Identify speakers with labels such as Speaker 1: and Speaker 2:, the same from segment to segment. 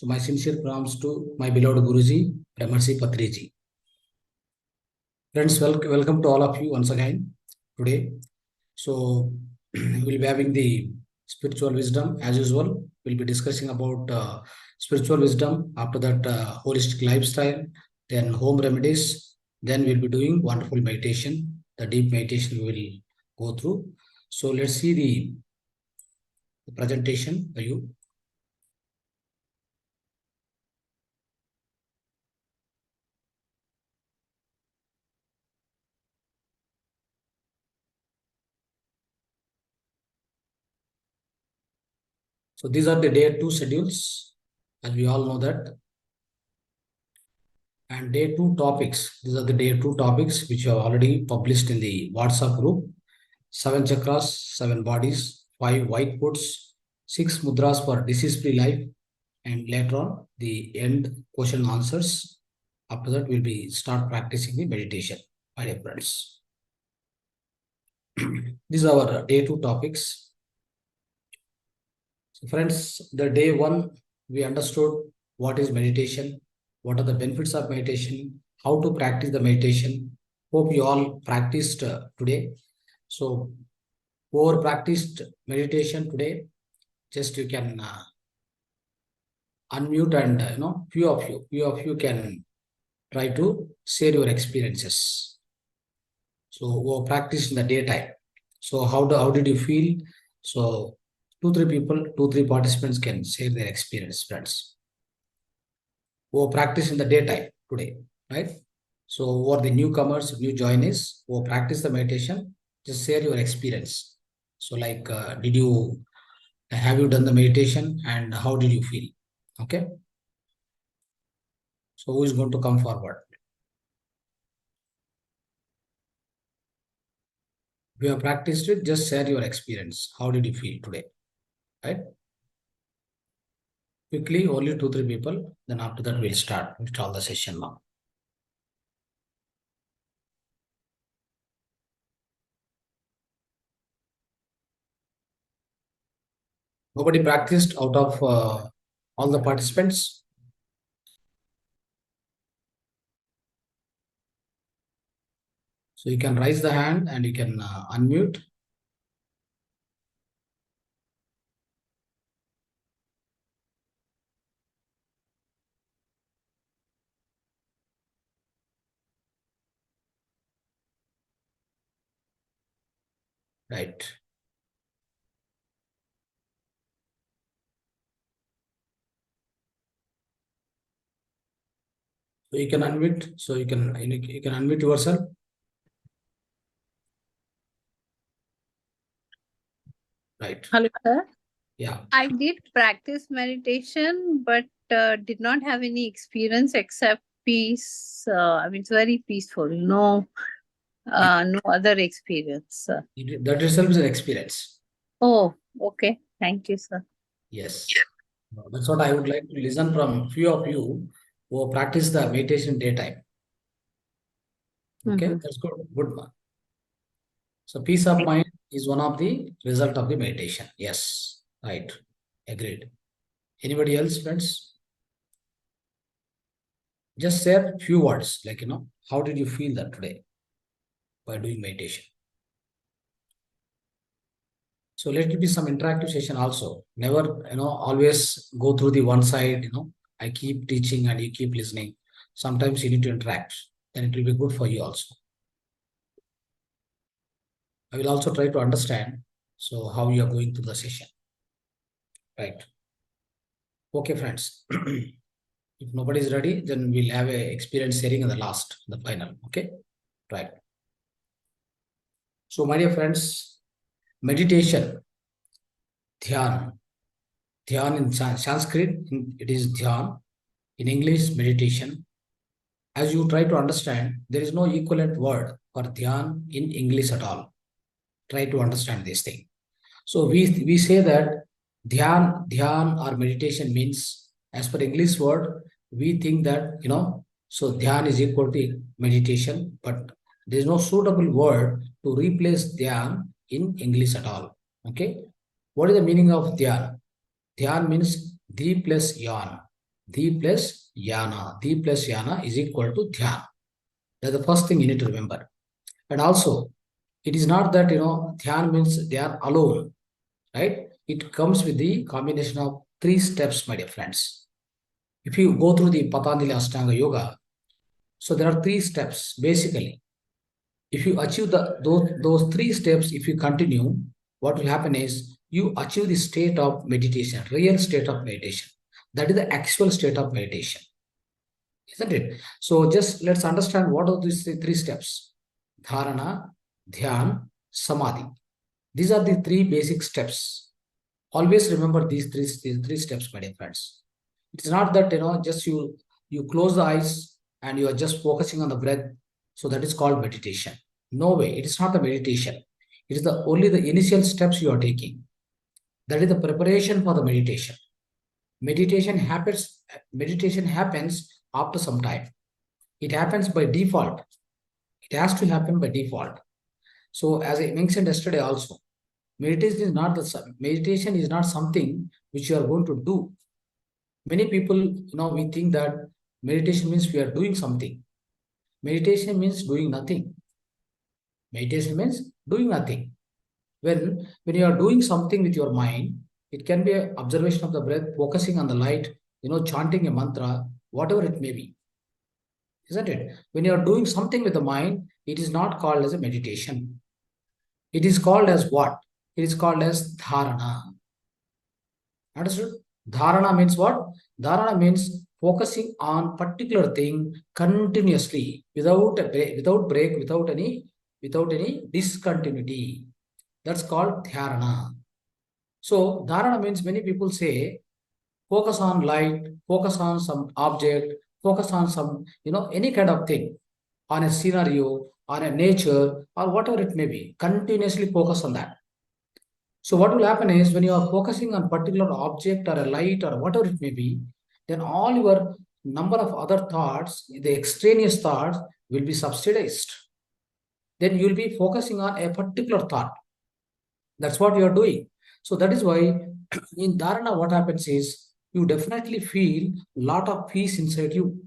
Speaker 1: So my sincere pranams to my beloved Guruji, Brahmarshi Patriji. Friends, welcome to all of you once again today. So we'll be having the spiritual wisdom as usual. We'll be discussing about spiritual wisdom. After that, holistic lifestyle, then home remedies. Then we'll be doing wonderful meditation. The deep meditation we will go through. So let's see the presentation by you. So these are the day 2 schedules, as we all know that. And day 2 topics. These are the day 2 topics which are already published in the WhatsApp group. 7 chakras, 7 bodies, 5 white puts, 6 mudras for disease-free life, and later on the end question answers. After that, we'll be start practicing the meditation, my dear friends. These are our day 2 topics. So friends, the day 1, we understood what is meditation, what are the benefits of meditation, how to practice the meditation. Hope you all practiced today. So over practiced meditation today, just you can unmute and few of you can try to share your experiences. So over practice in the daytime. So how did you feel? So 2-3 participants can share their experience, friends. Over practice in the daytime today, right? So over the newcomers, new joinees, over practice the meditation, just share your experience. So like, have you done the meditation and how did you feel? Okay. So who is going to come forward? If you have practiced it, just share your experience. How did you feel today? Right? Quickly, only 2-3 people. Then after that, we'll start the session now. Nobody practiced out of all the participants? So you can raise the hand and you can unmute. Right. So you can unmute. So you can unmute yourself. Right.
Speaker 2: Hello, sir.
Speaker 1: Yeah.
Speaker 2: I did practice meditation, but did not have any experience except peace. It's very peaceful. No other experience.
Speaker 1: That itself is an experience.
Speaker 2: Oh, okay. Thank you, sir.
Speaker 1: Yes. That's what I would like to listen from few of you who practice the meditation daytime. Okay, that's good. Good one. So peace of mind is one of the result of the meditation. Yes, right. Agreed. Anybody else, friends? Just share few words, like, how did you feel that today by doing meditation? So let it be some interactive session also. Never, always go through the one side, I keep teaching and you keep listening. Sometimes you need to interact. Then it will be good for you also. I will also try to understand so how you are going through the session. Right. Okay, friends. If nobody is ready, then we'll have a experience sharing in the last, the final. Okay. Right. So, my dear friends, meditation, dhyan. Dhyan in Sanskrit, it is dhyan. In English, meditation. As you try to understand, there is no equivalent word for dhyan in English at all. Try to understand this thing. So we say that dhyan or meditation means, as per English word, we think that, so dhyan is equal to meditation, but there is no suitable word to replace dhyan in English at all. Okay. What is the meaning of dhyan? Dhyan means dhi plus yan. Dhi plus yana. Dhi plus yana is equal to Dhyana. That's the first thing you need to remember. And also, it is not that, Dhyan means they are alone, right? It comes with the combination of 3 steps, my dear friends. If you go through the Patanjali Ashtanga Yoga, so there are 3 steps basically. If you achieve those 3 steps, if you continue, what will happen is you achieve the state of meditation, real state of meditation. That is the actual state of meditation, isn't it? So just let's understand what are these 3 steps: dharana, dhyan, samadhi. These are the 3 basic steps. Always remember these three steps, my dear friends. It's not that just you close the eyes and you are just focusing on the breath. So that is called meditation. No way, it is not a meditation. It is the only the initial steps you are taking. That is the preparation for the meditation. Meditation happens. Meditation happens after some time. It happens by default. It has to happen by default. So as I mentioned yesterday also, meditation is not something which you are going to do. Many people, we think that meditation means we are doing something. Meditation means doing nothing. Meditation means doing nothing. When you are doing something with your mind, it can be an observation of the breath, focusing on the light, chanting a mantra, whatever it may be, isn't it? When you are doing something with the mind, it is not called as a meditation. It is called as what? It is called as dharana. Understood? Dharana means what? Dharana means focusing on particular thing continuously without without break, without any discontinuity. That's called dharana. So dharana means many people say focus on light, focus on some object, focus on some, any kind of thing, on a scenario, on a nature, or whatever it may be. Continuously focus on that. So what will happen is when you are focusing on particular object or a light or whatever it may be, then all your number of other thoughts, the extraneous thoughts, will be subsidized. Then you will be focusing on a particular thought. That's what you are doing. So that is why in dharana, what happens is you definitely feel a lot of peace inside you,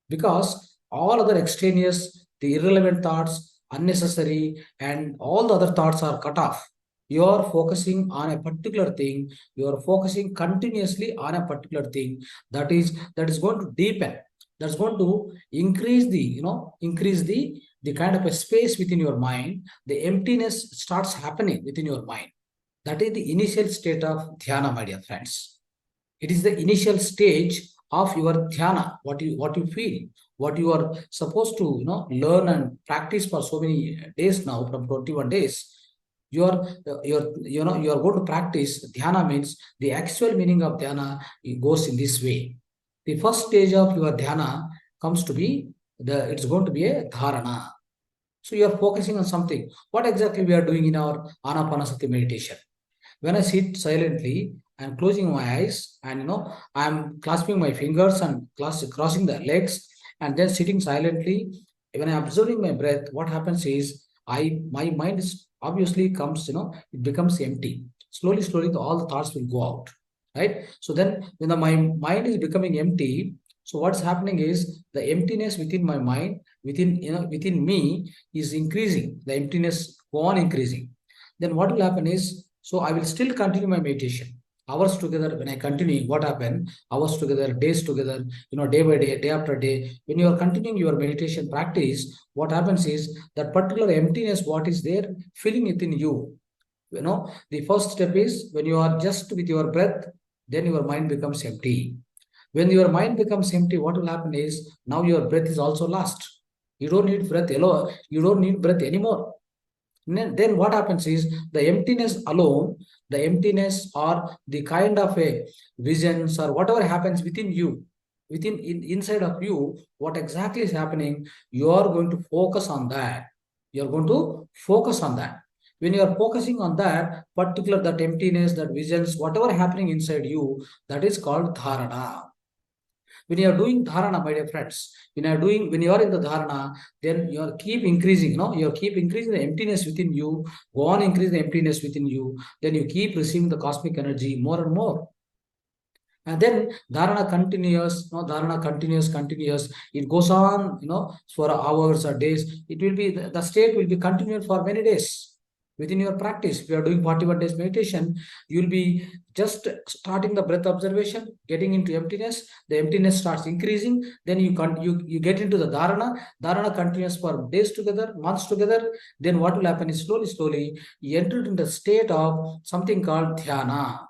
Speaker 1: because all other extraneous, the irrelevant thoughts, unnecessary, and all the other thoughts are cut off. You are focusing on a particular thing. You are focusing continuously on a particular thing that is going to deepen. That's going to increase the kind of a space within your mind. The emptiness starts happening within your mind. That is the initial state of dhyana, my dear friends. It is the initial stage of your dhyana, what you feel, what you are supposed to learn and practice for so many days now, from 21 days. You are going to practice dhyana. Means the actual meaning of dhyana, it goes in this way. The first stage of your dhyana comes to be it's going to be a dharana. So you are focusing on something. What exactly we are doing in our anapanasati meditation? When I sit silently, I'm closing my eyes and I'm clasping my fingers and crossing the legs and then sitting silently. When I'm observing my breath, what happens is my mind is obviously comes, it becomes empty. Slowly, slowly, all the thoughts will go out. Right? So then when my mind is becoming empty, so what's happening is the emptiness within my mind, within me is increasing. The emptiness go on increasing. Then what will happen is, so I will still continue my meditation. Hours together, when I continue, what happened? Hours together, days together, day by day, day after day. When you are continuing your meditation practice, what happens is that particular emptiness, what is there, filling within you. The first step is when you are just with your breath, then your mind becomes empty. When your mind becomes empty, what will happen is now your breath is also lost. You don't need breath alone. You don't need breath anymore. Then what happens is the emptiness alone, the emptiness or the kind of a visions or whatever happens within you, inside of you, what exactly is happening, you are going to focus on that. You are going to focus on that. When you are focusing on that particular, that emptiness, that visions, whatever happening inside you, that is called dharana. When you are doing dharana, my dear friends, when you are in the dharana, then you are keep increasing, you keep increasing the emptiness within you, go on increase the emptiness within you, then you keep receiving the cosmic energy more and more. And then dharana continues, dharana continues. It goes on, for hours or days. It will be, the state will be continued for many days. Within your practice, if you are doing 41 days meditation, you will be just starting the breath observation, getting into emptiness. The emptiness starts increasing. Then you get into the dharana. Dharana continues for days together, months together. Then what will happen is slowly, you enter in the state of something called dhyana.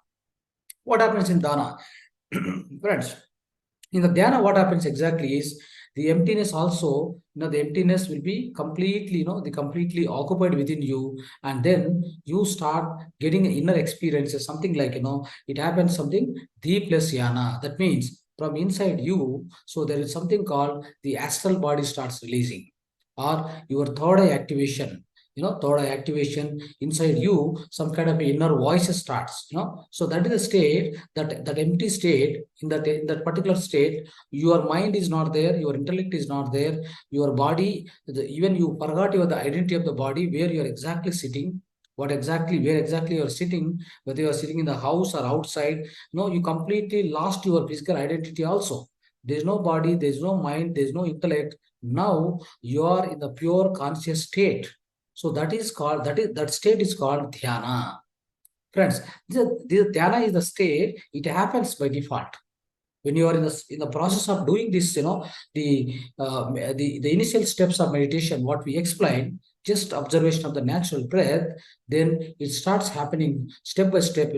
Speaker 1: What happens in dhyana? Friends, in the dhyana, what happens exactly is the emptiness also, the emptiness will be completely, the completely occupied within you. And then you start getting inner experiences, something like, it happens something deep plus yana. That means from inside you, so there is something called the astral body starts releasing, or your third eye activation. Third eye activation inside you, some kind of inner voice starts. So that is the state, that empty state. In that particular state, your mind is not there, your intellect is not there, your body, even you forgot the identity of the body, where you're exactly sitting, where exactly you're sitting, whether you are sitting in the house or outside. You completely lost your physical identity also. There's no body, there's no mind, there's no intellect. Now you are in the pure conscious state. So that state is called dhyana. Friends, this dhyana is the state, it happens by default. When you are in the process of doing this, the initial steps of meditation, what we explain, just observation of the natural breath, then it starts happening step by step.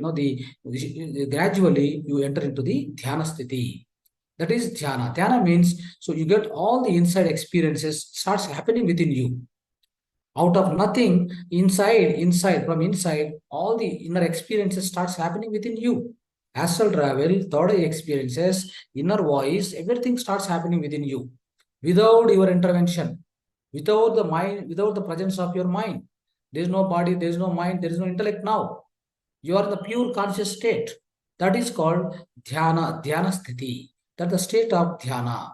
Speaker 1: Gradually you enter into the dhyana sthiti. That is dhyana. Dhyana means, so you get all the inside experiences starts happening within you. Out of nothing, from inside, all the inner experiences starts happening within you. Astral travel, third eye experiences, inner voice, everything starts happening within you without your intervention, without the mind, without the presence of your mind. There is no body, there is no mind, there is no intellect now. You are in the pure conscious state. That is called dhyana sthiti. That is the state of dhyana.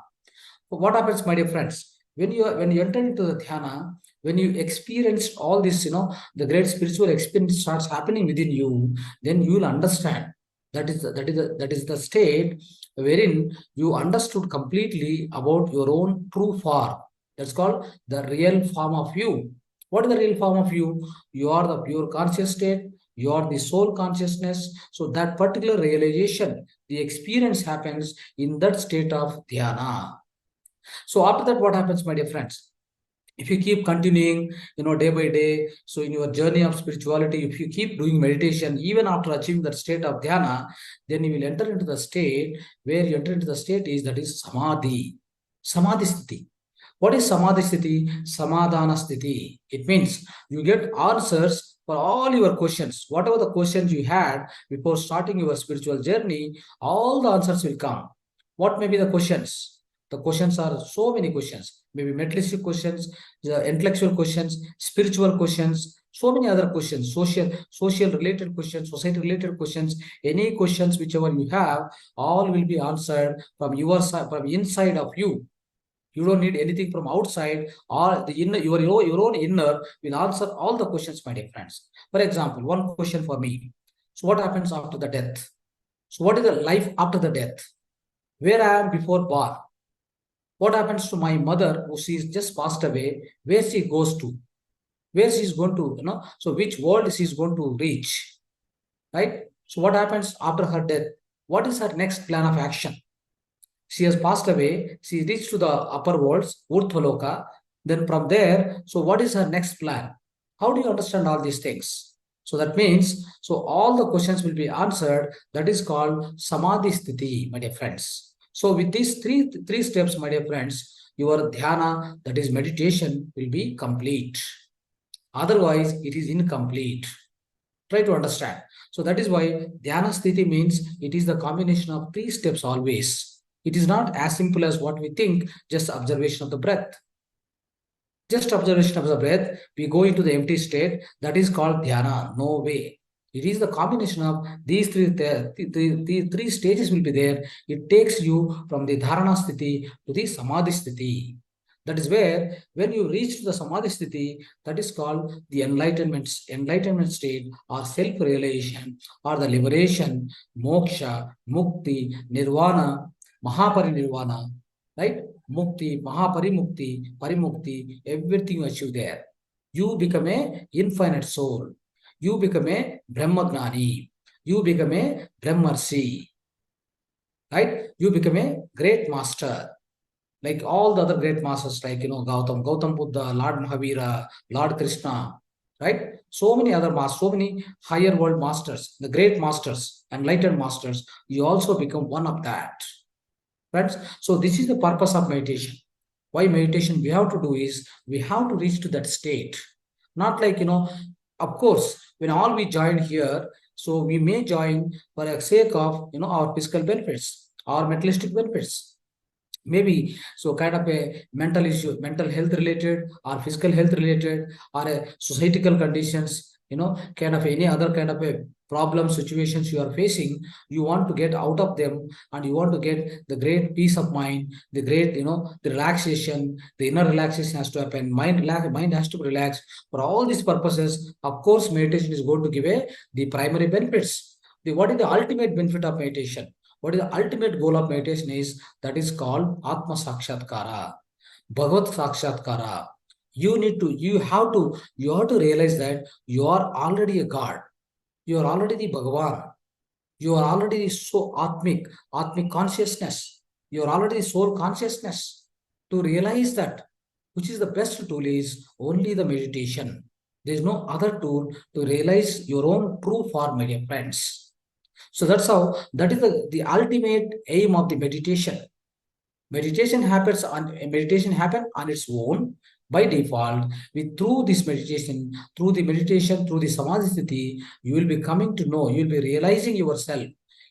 Speaker 1: What happens, my dear friends? When you enter into the dhyana, when you experience all this, the great spiritual experience starts happening within you, then you will understand. That is the state wherein you understood completely about your own true form. That's called the real form of you. What is the real form of you? You are the pure conscious state. You are the soul consciousness. So that particular realization, the experience happens in that state of dhyana. So after that, what happens, my dear friends? If you keep continuing, day by day, so in your journey of spirituality, if you keep doing meditation, even after achieving that state of dhyana, then you will enter into the state, where you enter into the state that is samadhi. Samadhi sthiti. What is samadhi sthiti? Samadhana sthiti. It means you get answers for all your questions. Whatever the questions you had before starting your spiritual journey, all the answers will come. What may be the questions? The questions are so many questions, maybe materialistic questions, the intellectual questions, spiritual questions, so many other questions, social related questions, society related questions, any questions whichever you have, all will be answered from your side, from inside of you. You don't need anything from outside, or the inner, your own inner will answer all the questions, my dear friends. For example, one question for me. So what happens after the death? So what is the life after the death? Where I am before birth? What happens to my mother who she's just passed away? Where she goes to? Where she's going to, so which world she's going to reach, right? So what happens after her death? What is her next plan of action? She has passed away, she reached to the upper worlds, Urdhvaloka. Then from there, so what is her next plan? How do you understand all these things? So that means, so all the questions will be answered. That is called Samadhi Sthiti, my dear friends. So with these three steps, my dear friends, your dhyana, that is meditation, will be complete. Otherwise, it is incomplete. Try to understand. So that is why dhyana sthiti means it is the combination of three steps always. It is not as simple as what we think, just observation of the breath. Just observation of the breath, we go into the empty state, that is called dhyana. No way. It is the combination of these three stages will be there. It takes you from the dharana sthiti to the samadhi sthiti. That is where, when you reach to the samadhi sthiti, that is called the enlightenment state, or self-realization, or the liberation, moksha, mukti, nirvana, mahaparinirvana, right? Mukti, mahaparimukti, parimukti, everything you achieve there. You become a infinite soul. You become a Brahmagnani. You become a Brahmarsi. Right? You become a great master. Like all the other great masters, like Gautam Buddha, Lord Mahavira, Lord Krishna, right? So many other masters, so many higher world masters, the great masters, enlightened masters. You also become one of that, friends. So this is the purpose of meditation. Why meditation we have to do is we have to reach to that state. Not like of course, when all we join here, so we may join for the sake of our physical benefits, our materialistic benefits, maybe so kind of a mental issue, mental health related or physical health related, or a societal conditions, kind of any other kind of a problem situations you are facing. You want to get out of them, and you want to get the great peace of mind, the great the relaxation, the inner relaxation has to happen, mind has to be relaxed. For all these purposes, of course, meditation is going to give the primary benefits. What is the ultimate benefit of meditation? What is the ultimate goal of meditation is that is called Atma Sakshatkara, Bhagavat Sakshatkara. You have to realize that you are already a God. You are already the Bhagavan. You are already so Atmic consciousness. You are already soul consciousness. To realize that, which is the best tool, is only the meditation. There is no other tool to realize your own true form, my dear friends. So that is the ultimate aim of the meditation. Meditation happens on its own by default. Through this meditation, through the samadhi sthiti, you will be coming to know, you will be realizing yourself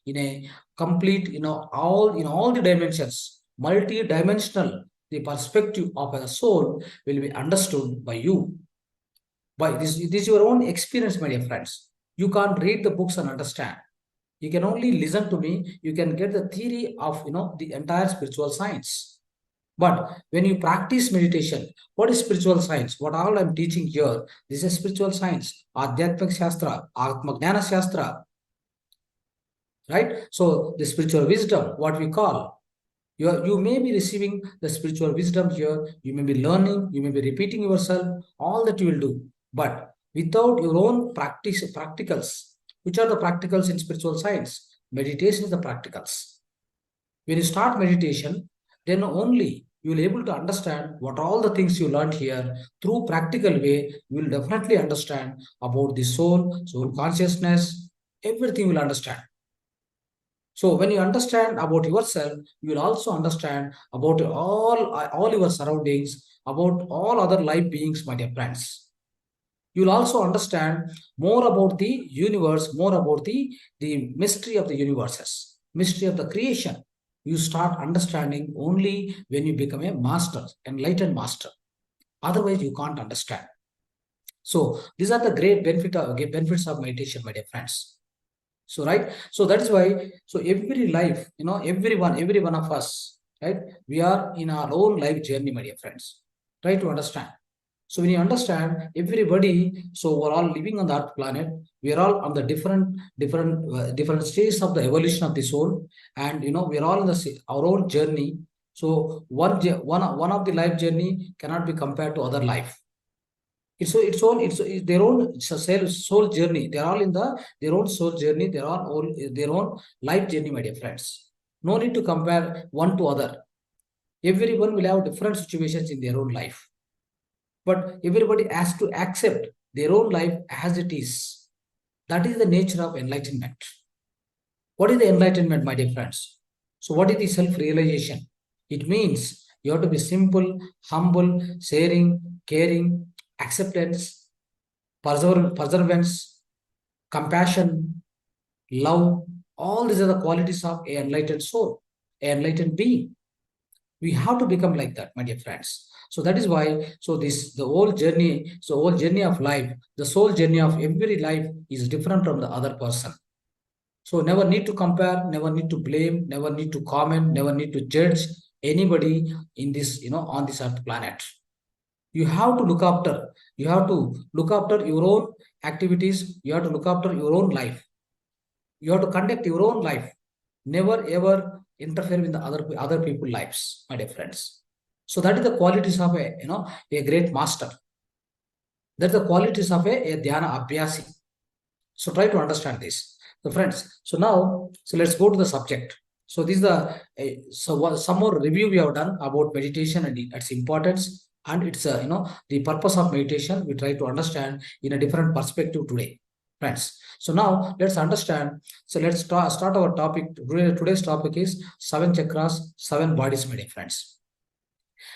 Speaker 1: in a complete, all the dimensions, multi-dimensional. The perspective of a soul will be understood by you. By this is your own experience, my dear friends. You can't read the books and understand. You can only listen to me. You can get the theory of the entire spiritual science. But when you practice meditation, what is spiritual science? What all I'm teaching here, this is spiritual science, Adhyatmik Shastra, Atmagnana Shastra, right? So the spiritual wisdom, what we call, you may be receiving the spiritual wisdom here. You may be learning, you may be repeating yourself, all that you will do. But without your own practicals, which are the practicals in spiritual science? Meditation is the practicals. When you start meditation, then only you will be able to understand what all the things you learned here through practical way. You will definitely understand about the soul consciousness, everything you will understand. So when you understand about yourself, you will also understand about all your surroundings, about all other life beings, my dear friends. You will also understand more about the universe, more about the mystery of the universes, mystery of the creation. You start understanding only when you become a master, enlightened master. Otherwise, you can't understand. So these are the great benefits of meditation, my dear friends. So right, so that is why, so every life, every one of us, right, we are in our own life journey, my dear friends. Try to understand. So when you understand, everybody, so we're all living on the earth planet. We are all on the different stages of the evolution of the soul, and we are all in our own journey. So one of the life journey cannot be compared to other life. It's their own soul journey. They're all in their own soul journey. They're all their own life journey, my dear friends. No need to compare one to other. Everyone will have different situations in their own life. But everybody has to accept their own life as it is. That is the nature of enlightenment. What is the enlightenment, my dear friends? So what is the self-realization? It means you have to be simple, humble, sharing, caring, acceptance, perseverance, compassion, love. All these are the qualities of an enlightened soul, an enlightened being. We have to become like that, my dear friends. So that is why, so the whole journey of life, the soul journey of every life is different from the other person. So never need to compare, never need to blame, never need to comment, never need to judge. anybody in this, on this earth planet. You have to look after, your own activities. You have to look after your own life. You have to conduct your own life. Never ever interfere with the other people's lives, my dear friends. So that is the qualities of a great master. That's the qualities of a Dhyana Abhyasi. So try to understand this. So friends, so let's go to the subject. So this is some more review we have done about meditation and its importance and its the purpose of meditation. We try to understand in a different perspective today, friends. So now let's understand. So let's start our topic. Today's topic is 7 chakras, 7 bodies, my dear friends.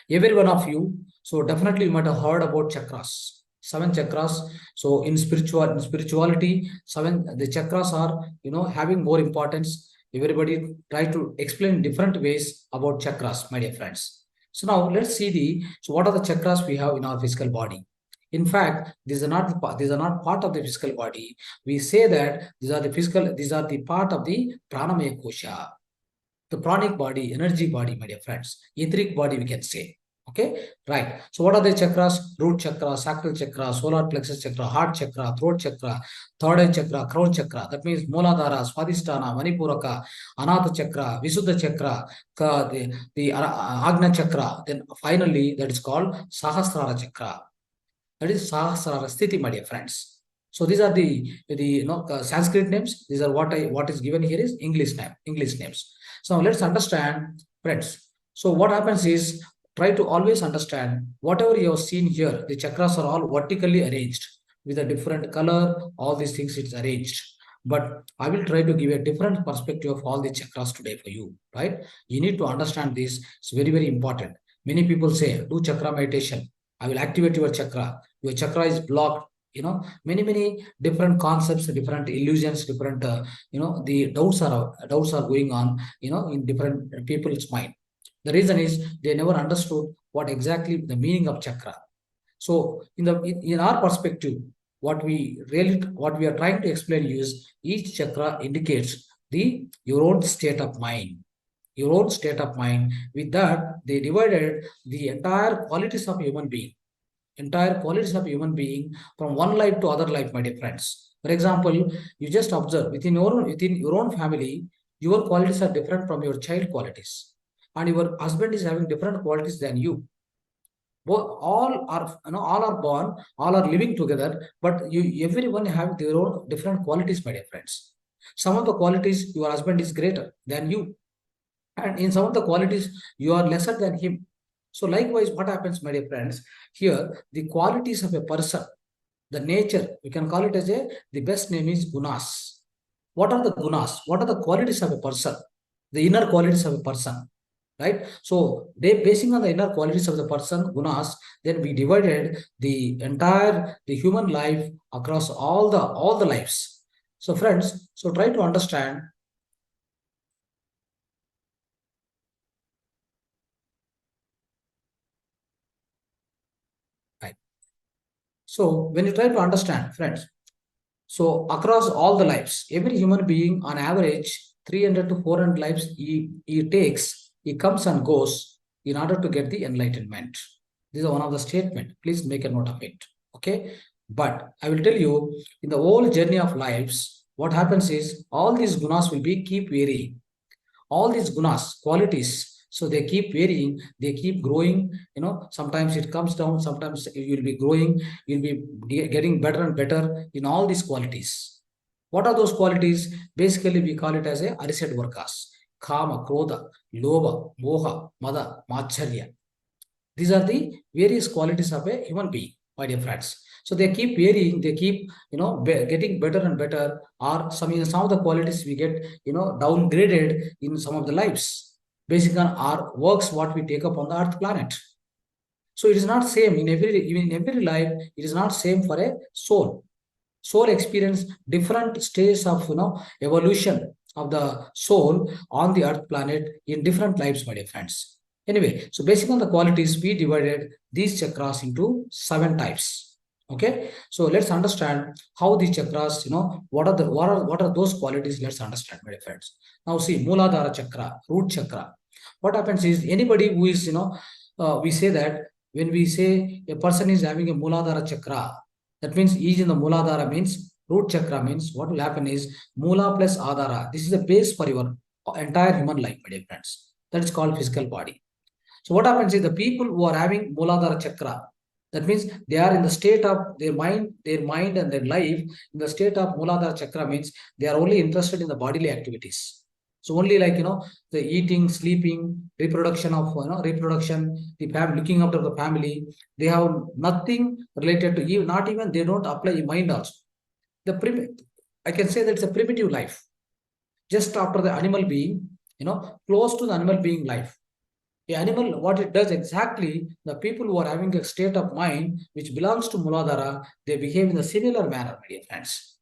Speaker 1: Every one of you, so definitely you might have heard about chakras. 7 chakras. So in spirituality, the chakras are having more importance. Everybody try to explain different ways about chakras, my dear friends. So now let's see what are the chakras we have in our physical body. In fact, these are not part of the physical body. We say that these are the part of the pranamaya kosha, the pranic body, energy body, my dear friends, etheric body, we can say. Okay, right. So what are the chakras? Root chakra, sacral chakra, solar plexus chakra, heart chakra, throat chakra, third eye chakra, crown chakra. That means Mooladhara, Swadhisthana, Manipuraka, Anahata chakra, Visuddha chakra, the Agna chakra. Then finally, that is called Sahasrara chakra. That is Sahasrara Sthiti, my dear friends. So these are the Sanskrit names. These are what is given here is English names. So let's understand, friends. So what happens is, try to always understand whatever you have seen here. The chakras are all vertically arranged with a different color. All these things it's arranged. But I will try to give a different perspective of all the chakras today for you. Right? You need to understand this. It's very, very important. Many people say, do chakra meditation. I will activate your chakra. Your chakra is blocked. Many different concepts, different illusions, different the doubts are going on in different people's mind. The reason is they never understood what exactly the meaning of chakra. So in our perspective, what we are trying to explain is each chakra indicates your own state of mind. Your own state of mind. With that, they divided the entire qualities of human being. From one life to other life, my dear friends. For example, you just observe within your own family, your qualities are different from your child qualities, and your husband is having different qualities than you. All are born, all are living together, but everyone have their own different qualities, my dear friends. Some of the qualities your husband is greater than you, and in some of the qualities you are lesser than him. So likewise, what happens, my dear friends, here the qualities of a person, the nature, we can call it as the best name is gunas. What are the gunas? What are the qualities of a person? The inner qualities of a person, right? So they basing on the inner qualities of the person, gunas, then we divided the human life across all the lives. So friends, so try to understand. So when you try to understand, friends, so across all the lives, every human being on average 300 to 400 lives he comes and goes in order to get the enlightenment. This is one of the statement. Please make a note of it. Okay. But I will tell you, in the whole journey of lives, what happens is all these gunas will keep varying. All these gunas, qualities, so they keep varying, they keep growing. Sometimes it comes down, sometimes you'll be growing, you'll be getting better and better in all these qualities. What are those qualities? Basically, we call it as a Arised Vargas: Kama, Krodha, Lobha, Moha, Mada, Macharya. These are the various qualities of a human being, my dear friends. So they keep varying, they keep getting better and better, or some of the qualities we get downgraded in some of the lives, based on our works what we take up on the earth planet. So it is not same in every life. It is not same for a soul. Soul experience different stages of evolution of the soul on the earth planet in different lives, my dear friends. Anyway, so based on the qualities, we divided these chakras into 7 types. Okay, so let's understand how the chakras, what are those qualities. Let's understand, my friends. Now see, Mooladhara chakra, root chakra. What happens is, anybody who is, we say that when we say a person is having a Mooladhara chakra, that means he is in the Mooladhara, means root chakra, means what will happen is Moola plus Adhara. This is the base for your entire human life, my dear friends. That is called physical body. So what happens is, the people who are having Mooladhara chakra, that means they are in the state of their mind and their life in the state of Mooladhara chakra, means they are only interested in the bodily activities. So only like, the eating, sleeping, reproduction of, reproduction, the family, looking after the family. They have nothing related to you, not even they don't apply mind also. I can say that it's a primitive life. Just after the animal being, close to the animal being life. The animal, what it does exactly, the people who are having a state of mind which belongs to Muladhara, they behave in a similar manner, my dear friends.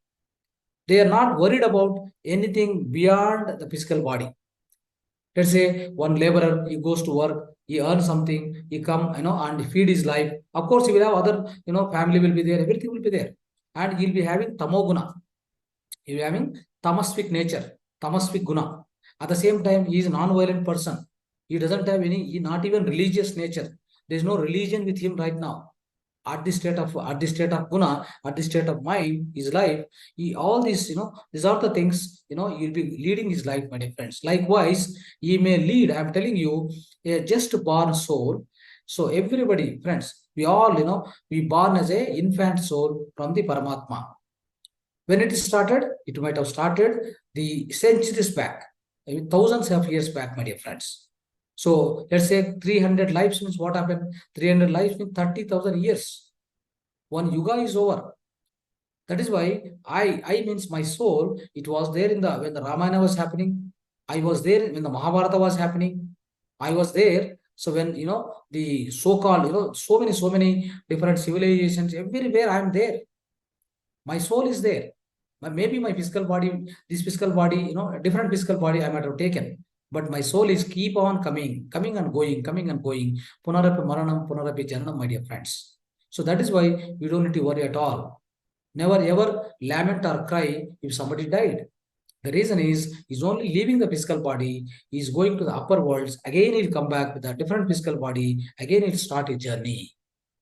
Speaker 1: They are not worried about anything beyond the physical body. Let's say one laborer, he goes to work, he earns something, he come, and feed his life. Of course, he will have other, family will be there, everything will be there. And he'll be having tamoguna. He'll be having tamasvic nature, tamasvic guna. At the same time, he is a non-violent person. He doesn't have any, not even religious nature. There is no religion with him right now. At the state of guna, at the state of mind, his life, all these, these are the things, he'll be leading his life, my dear friends. Likewise, he may lead, I'm telling you, a just born soul. So everybody, friends, we all, we born as a infant soul from the Paramatma. When it started, it might have started the centuries back, thousands of years back, my dear friends. So let's say 300 lives means what happened? 300 lives means 30,000 years. One yuga is over. That is why I means my soul, it was there when the Ramayana was happening. I was there when the Mahabharata was happening. I was there. So when, the so-called, so many different civilizations, everywhere I am there. My soul is there. Maybe my physical body, this physical body, a different physical body I might have taken. But my soul is keep on coming and going, coming and going. Punarapi maranam, punarapi jananam, my dear friends. So that is why we don't need to worry at all. Never ever lament or cry if somebody died. The reason is, he's only leaving the physical body, he's going to the upper worlds, again he'll come back with a different physical body, again he'll start a journey.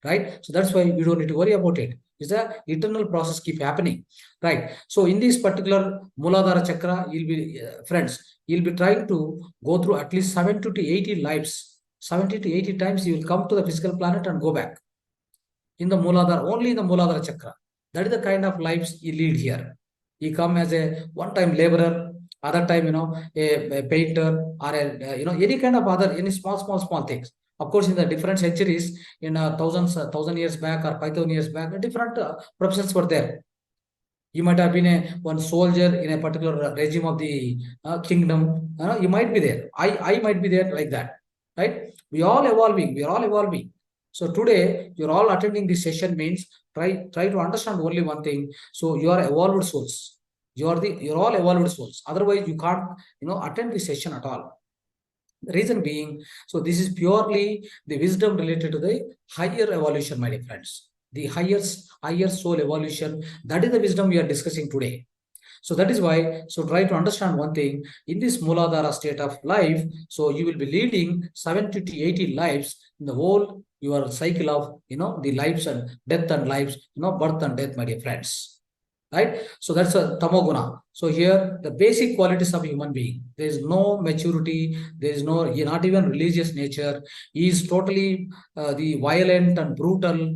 Speaker 1: Right? So that's why we don't need to worry about it. It's the eternal process keep happening. Right? So in this particular Mooladhara chakra, you'll be, friends, you'll be trying to go through at least 70 to 80 lives. 70 to 80 times you will come to the physical planet and go back. In the Mooladhara, only in the Mooladhara chakra. That is the kind of lives you lead here. You come as a one-time laborer, other time, a painter, or any kind of other, any small things. Of course, in the different centuries, in thousand years back or 5,000 years back, different professions were there. You might have been one soldier in a particular regime of the kingdom. You might be there. I might be there like that. Right? We all evolving. We are all evolving. So today, you're all attending this session means try to understand only one thing. So you are evolved souls. You're all evolved souls. Otherwise, you can't, attend this session at all. The reason being, so this is purely the wisdom related to the higher evolution, my dear friends. The higher soul evolution. That is the wisdom we are discussing today. So that is why, so try to understand one thing, in this Mooladhara state of life, so you will be leading 70 to 80 lives in the whole your cycle of, the lives and death and lives, birth and death, my dear friends. Right? So that's a tamoguna. So here, the basic qualities of a human being, there is no maturity, there is no, not even religious nature. He is totally the violent and brutal,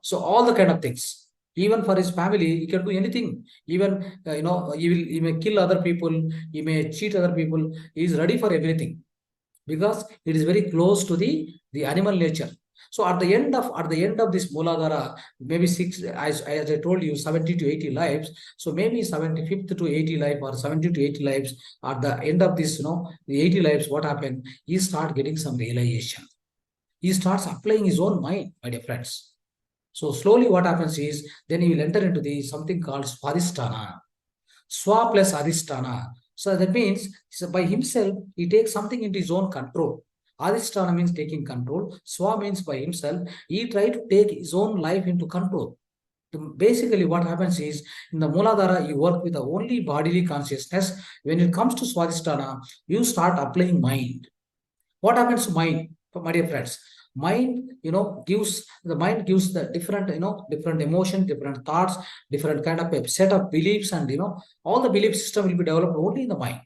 Speaker 1: so all the kind of things. Even for his family, he can do anything. Even, he may kill other people, he may cheat other people. He is ready for everything because it is very close to the animal nature. So at the end of this Mooladhara, maybe as I told you, 70 to 80 lives. So maybe 75th to 80 life or 70 to 80 lives. At the end of this, the 80 lives, what happened? He start getting some realization. He starts applying his own mind, my dear friends. So slowly what happens is, then he will enter into the something called Swadhisthana. Swa plus Adhisthana. So that means, so by himself, he takes something into his own control. Adhisthana means taking control. Swa means by himself. He tries to take his own life into control. Basically, what happens is in the Mooladhara, you work with the only bodily consciousness. When it comes to Swadhisthana, you start applying mind. What happens to mind, my dear friends? Mind, gives the different, different emotion, different thoughts, different kind of a set of beliefs, and all the belief system will be developed only in the mind.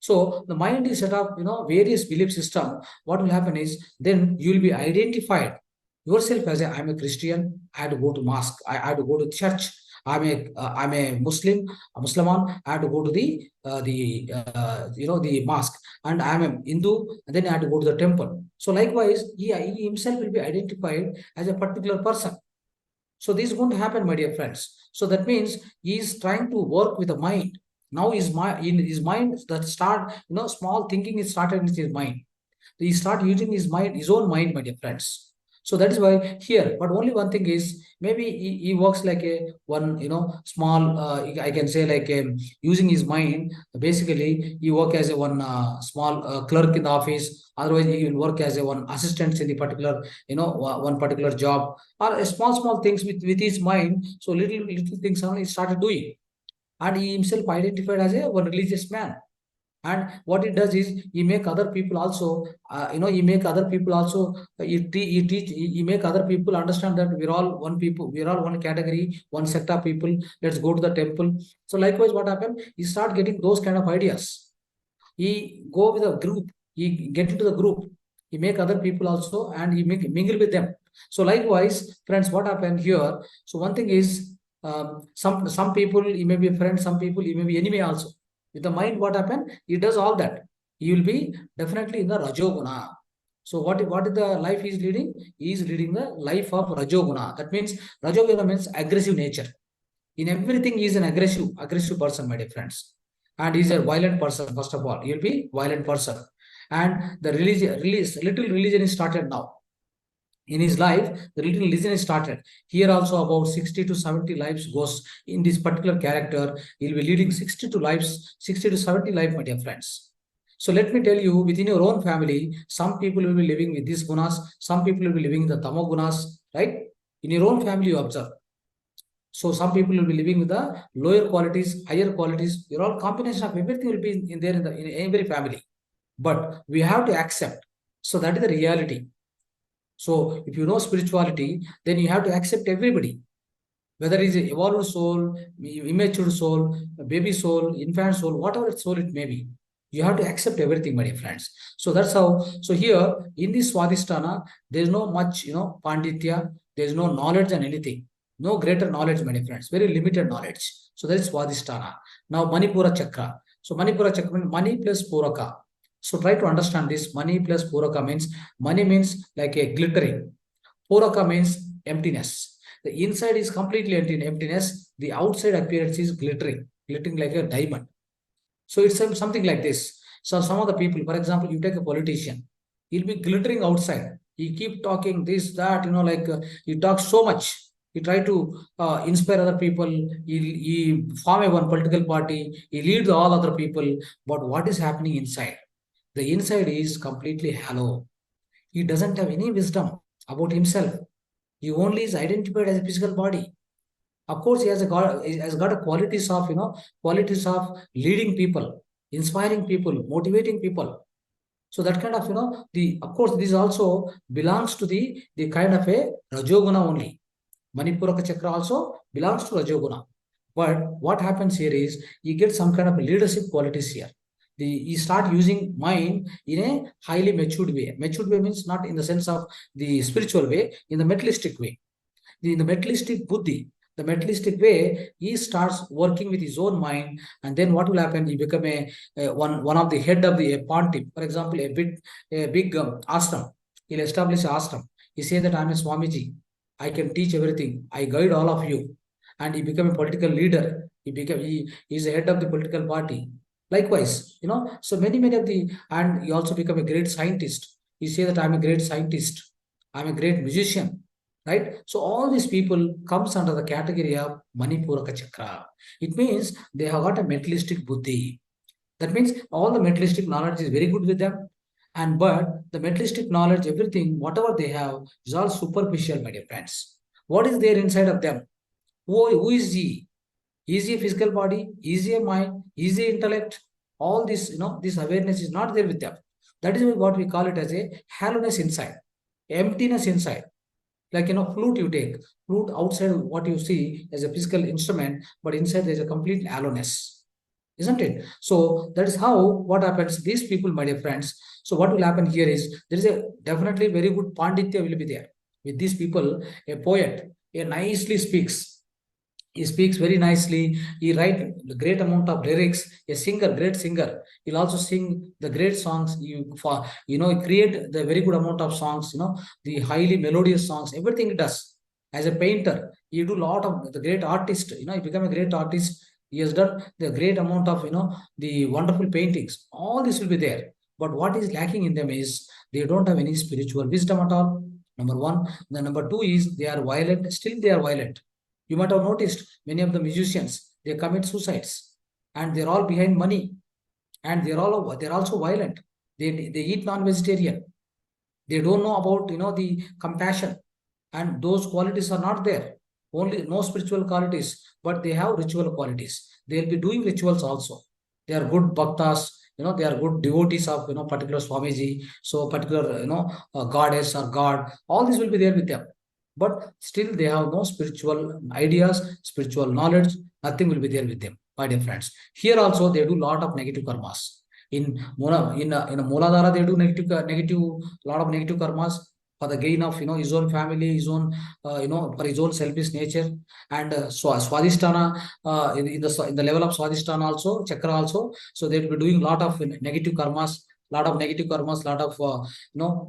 Speaker 1: So the mind is set up, various belief system. What will happen is then you will be identified yourself as I'm a Christian. I have to go to mosque. I have to go to church. I'm a Muslim, a Musliman. I have to go to the mosque, and I'm a Hindu. And then I have to go to the temple. So likewise, he himself will be identified as a particular person. So this is going to happen, my dear friends. So that means he is trying to work with the mind. Now in his mind that start, small thinking is started in his mind. He start using his own mind, my dear friends. So that is why here, but only one thing is maybe he works like a one, small, I can say like using his mind. Basically, he work as a one small clerk in the office. Otherwise, he will work as a one assistant in the particular, one particular job, or a small things with his mind. So little things only he started doing, and he himself identified as a one religious man. And what it does is he make other people also, he make other people also, he make other people understand that we're all one people, we're all one category, one set of people. Let's go to the temple. So likewise, what happened? He start getting those kind of ideas. He go with a group. He get into the group. He make other people also, and he mingle with them. So likewise, friends, what happened here? So one thing is, some people he may be a friend, some people he may be enemy also. With the mind, what happened? He does all that. He will be definitely in the Rajoguna. So what is the life he is leading? He is leading the life of Rajoguna. That means Rajoguna means aggressive nature. In everything, he is an aggressive person, my dear friends. And he is a violent person, first of all. He will be violent person. And the little religion is started now. In his life, the little religion is started. Here also about 60 to 70 lives goes in this particular character. He'll be leading 60 to 70 life, my dear friends. So let me tell you, within your own family, some people will be living with these gunas, some people will be living the tamo gunas, right? In your own family, you observe. So some people will be living with the lower qualities, higher qualities. You're all combination of everything will be in there in every family. But we have to accept. So that is the reality. So if you know spirituality, then you have to accept everybody, whether it's an evolved soul, immature soul, baby soul, infant soul, whatever soul it may be. You have to accept everything, my dear friends. So that's how. So here in this Swadhisthana, there's no much, panditya. There's no knowledge and anything. No greater knowledge, my dear friends. Very limited knowledge. So that is Swadhisthana. Now Manipura Chakra. So Manipura Chakra means money plus Puraka. So try to understand this. Money plus Puraka means money means like a glittering. Puraka means emptiness. The inside is completely emptiness. The outside appearance is glittering like a diamond. So it's something like this. So some of the people, for example, you take a politician, he'll be glittering outside. He keep talking this, that, he talks so much. He try to inspire other people. He form a one political party. He leads all other people. But what is happening inside? The inside is completely hollow. He doesn't have any wisdom about himself. He only is identified as a physical body. Of course, he has got a qualities of leading people, inspiring people, motivating people. So that kind of, of course, this also belongs to the kind of a Rajoguna only. Manipuraka Chakra also belongs to Rajoguna. But what happens here is you get some kind of leadership qualities here. You start using mind in a highly matured way. Matured way means not in the sense of the spiritual way, in the materialistic way. In the materialistic buddhi, the materialistic way, he starts working with his own mind, and then what will happen? He become one of the head of the pontiff. For example, a big ashram. He'll establish an ashram. He say that I'm a Swamiji. I can teach everything. I guide all of you. And he become a political leader. He is the head of the political party. Likewise, so many of the, and he also become a great scientist. He say that I'm a great scientist. I'm a great musician, right? So all these people comes under the category of Manipuraka Chakra. It means they have got a mentalistic buddhi. That means all the mentalistic knowledge is very good with them. But the mentalistic knowledge, everything, whatever they have, is all superficial, my dear friends. What is there inside of them? Who is he? Is he a physical body? Is he a mind? Is he intellect? All this, this awareness is not there with them. That is what we call it as a hollowness inside, emptiness inside. Like, flute you take. Flute outside what you see as a physical instrument, but inside there's a complete hollowness. Isn't it? So that is how what happens. These people, my dear friends. So what will happen here is there is a definitely very good panditya will be there with these people. A poet, a nicely speaks. He speaks very nicely. He write the great amount of lyrics. A singer, great singer. He'll also sing the great songs. He create the very good amount of songs. The highly melodious songs. Everything he does. As a painter, he do a lot of the great artist. He become a great artist. He has done the great amount of the wonderful paintings. All this will be there. But what is lacking in them is they don't have any spiritual wisdom at all. Number one. The number two is they are violent. Still they are violent. You might have noticed many of the musicians, they commit suicides and they're all behind money and they're also violent. They eat non-vegetarian. They don't know about the compassion, and those qualities are not there. Only no spiritual qualities, but they have ritual qualities. They'll be doing rituals also. They are good bhaktas, they are good devotees of particular Swamiji, so particular goddess or god. All this will be there with them. But still they have no spiritual ideas, spiritual knowledge, nothing will be there with them, my dear friends. Here also they do a lot of negative karmas. In Mooladhara, they do negative lot of negative karmas for the gain of his own family, his own for his own selfish nature. And Swadhisthana, in the level of Swadhisthana also, chakra also, so they will be doing a lot of negative karmas, lot of negative karmas, lot of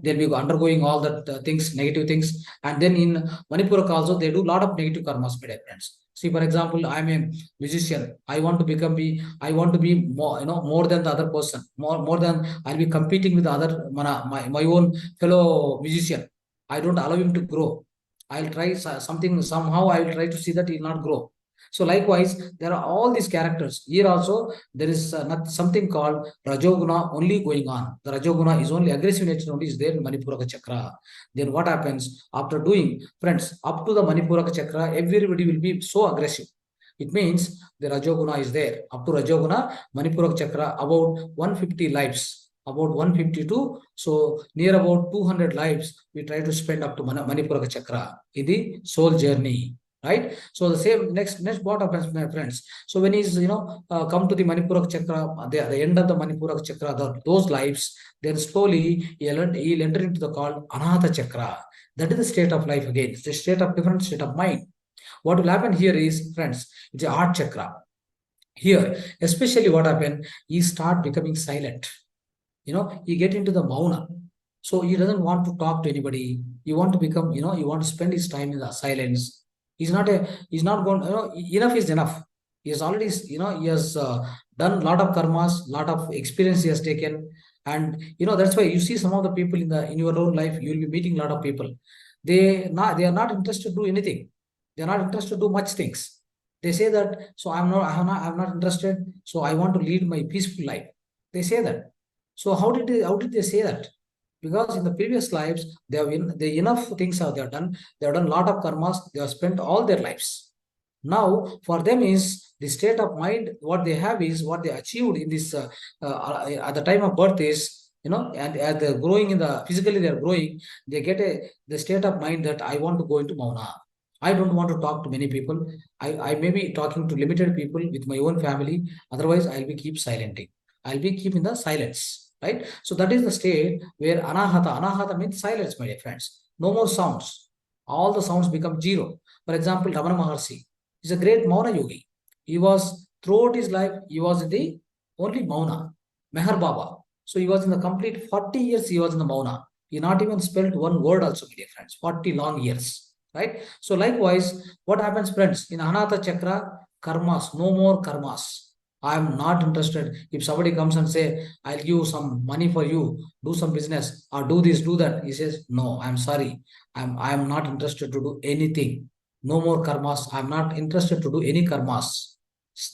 Speaker 1: they'll be undergoing all that things, negative things. And then in Manipuraka also they do a lot of negative karmas, my dear friends. See, for example, I'm a musician. I want to be more than the other person, more than I'll be competing with the other my own fellow musician. I don't allow him to grow. I'll try something, somehow I will try to see that he will not grow. So likewise, there are all these characters. Here also, there is something called Rajoguna only going on. The Rajoguna is only aggressive nature only is there in Manipuraka Chakra. Then what happens after doing, friends, up to the Manipuraka Chakra, everybody will be so aggressive. It means the Rajoguna is there. Up to Rajoguna, Manipuraka Chakra, about 150 lives. About 152, so near about 200 lives we try to spend up to Manipuraka Chakra in the soul journey. Right? So the same next what happens, my friends? So when he's come to the Manipuraka Chakra, the end of the Manipuraka Chakra, those lives, then slowly he'll enter into the called Anahata Chakra. That is the state of life again. It's a state of different state of mind. What will happen here is, friends, it's a heart chakra. Here, especially what happened, he start becoming silent. He get into the mauna. So he doesn't want to talk to anybody. He want to become, he want to spend his time in the silence. He's not going, enough is enough. He has already, he has done a lot of karmas, lot of experience he has taken. And, that's why you see some of the people in your own life, you will be meeting a lot of people. They are not interested to do anything. They are not interested to do much things. They say that, so I'm not interested. So I want to lead my peaceful life. They say that. So how did they say that? Because in the previous lives, they have enough things they have done. They have done a lot of karmas. They have spent all their lives. Now, for them is the state of mind. What they have is what they achieved in this at the time of birth is and as they're growing physically they are growing. They get the state of mind that I want to go into mauna. I don't want to talk to many people. I may be talking to limited people with my own family. Otherwise, I'll be keep silencing. I'll be keeping the silence. Right? So that is the state where anahata means silence, my dear friends. No more sounds. All the sounds become zero. For example, Ramana Maharshi is a great Mauna yogi. He was, throughout his life, he was in the only Mauna. Meher Baba. So he was in the complete 40 years he was in the Mauna. He not even spelled one word also, my dear friends. 40 long years. Right? So likewise, what happens, friends? In Anahata Chakra, karmas, no more karmas. I'm not interested. If somebody comes and say, I'll give some money for you, do some business or do this, do that. He says, no, I'm sorry. I'm not interested to do anything. No more karmas. I'm not interested to do any karmas.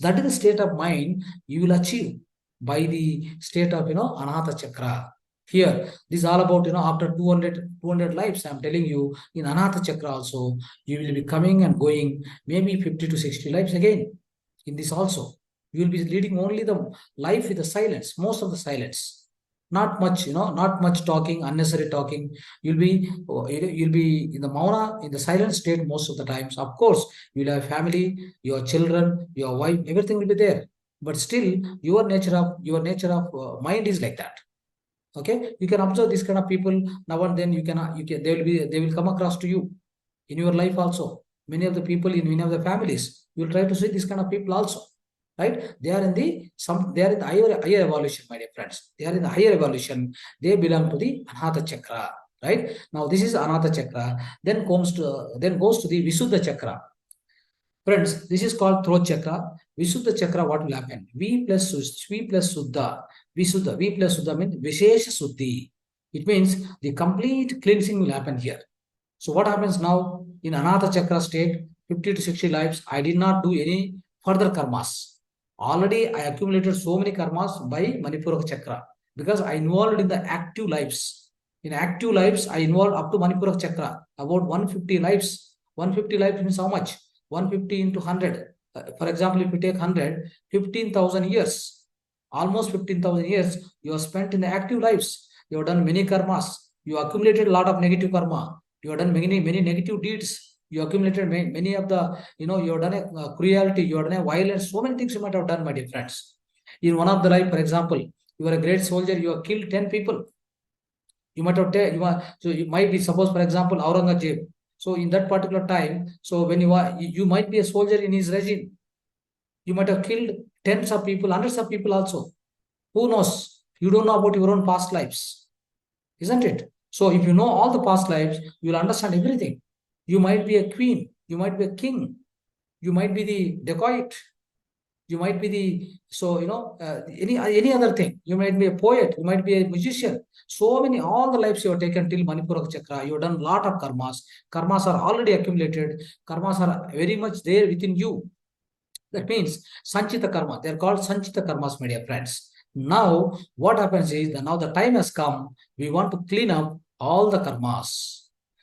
Speaker 1: That is the state of mind you will achieve by the state of, Anahata Chakra. Here, this is all about, after 200 lives, I'm telling you, in Anatha Chakra also, you will be coming and going maybe 50 to 60 lives again. In this also, you will be leading only the life with the silence, most of the silence. Not much, not much talking, unnecessary talking. You'll be in the mauna, in the silent state most of the times. Of course, you'll have family, your children, your wife, everything will be there. But still, your nature of mind is like that. Okay, you can observe this kind of people now and then. They will come across to you in your life also. Many of the people in many of the families, you will try to see this kind of people also, right? They are in the higher evolution, my dear friends. They are in the higher evolution. They belong to the Anahata Chakra, right? Now this is Anahata Chakra. Then goes to the Visuddha Chakra. Friends, this is called throat chakra. Visuddha chakra, what will happen? V plus Suddha. V plus Suddha means Vishesha Suddhi. It means the complete cleansing will happen here. So what happens now in Anatha chakra state, 50 to 60 lives, I did not do any further karmas. Already I accumulated so many karmas by Manipura chakra because I involved in the active lives. In active lives, I involved up to Manipura chakra, about 150 lives. 150 lives means how much? 150 into 100. For example, if you take 100, 15,000 years, almost 15,000 years, you have spent in the active lives. You have done many karmas. You accumulated a lot of negative karma. You have done many negative deeds. You accumulated many of the, you have done a cruelty, you have done a violence, so many things you might have done, my dear friends. In one of the life, for example, you are a great soldier, you have killed 10 people. You might have so you might be, suppose for example, Aurangzeb. So in that particular time, so when you might be a soldier in his regime, you might have killed tens of people, hundreds of people also. Who knows? You don't know about your own past lives, isn't it? So if you know all the past lives, you will understand everything. You might be a queen, you might be a king, you might be the dacoit, you might be any other thing. You might be a poet, you might be a musician. So many, all the lives you have taken till Manipura chakra, you have done a lot of karmas. Karmas are already accumulated. Karmas are very much there within you. That means Sanchita karma. They are called Sanchita karmas, my dear friends. Now, what happens is that now the time has come. We want to clean up all the karmas.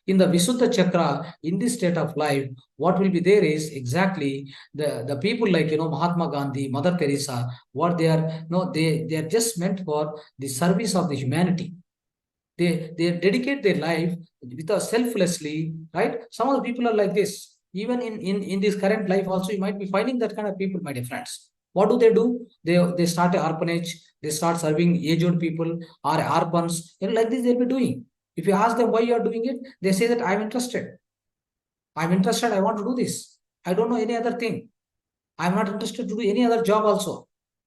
Speaker 1: In the Visuddha chakra, in this state of life, what will be there is exactly the people like Mahatma Gandhi, Mother Teresa. What they are, they are just meant for the service of the humanity. They dedicate their life without selflessly, right? Some of the people are like this. Even in this current life also, you might be finding that kind of people, my dear friends. What do? They start an orphanage, they start serving aged people or orphans, like this they'll be doing. If you ask them why you are doing it, they say that I'm interested, I want to do this. I don't know any other thing. I'm not interested to do any other job also.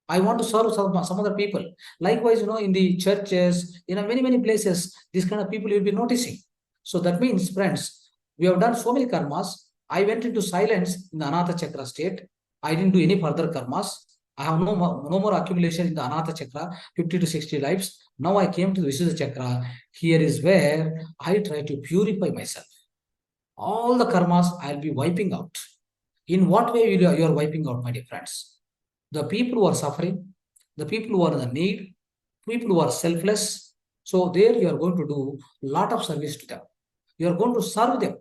Speaker 1: I want to serve some other people. Likewise, in the churches, many places, these kind of people you'll be noticing. So that means, friends, we have done so many karmas. I went into silence in the Anatha Chakra state. I didn't do any further karmas. I have no more accumulation in the Anatha Chakra, 50 to 60 lives. Now I came to the Visuddha Chakra. Here is where I try to purify myself. All the karmas I'll be wiping out. In what way you are wiping out, my dear friends? The people who are suffering, the people who are in the need, people who are selfless. So there you are going to do a lot of service to them. You are going to serve them.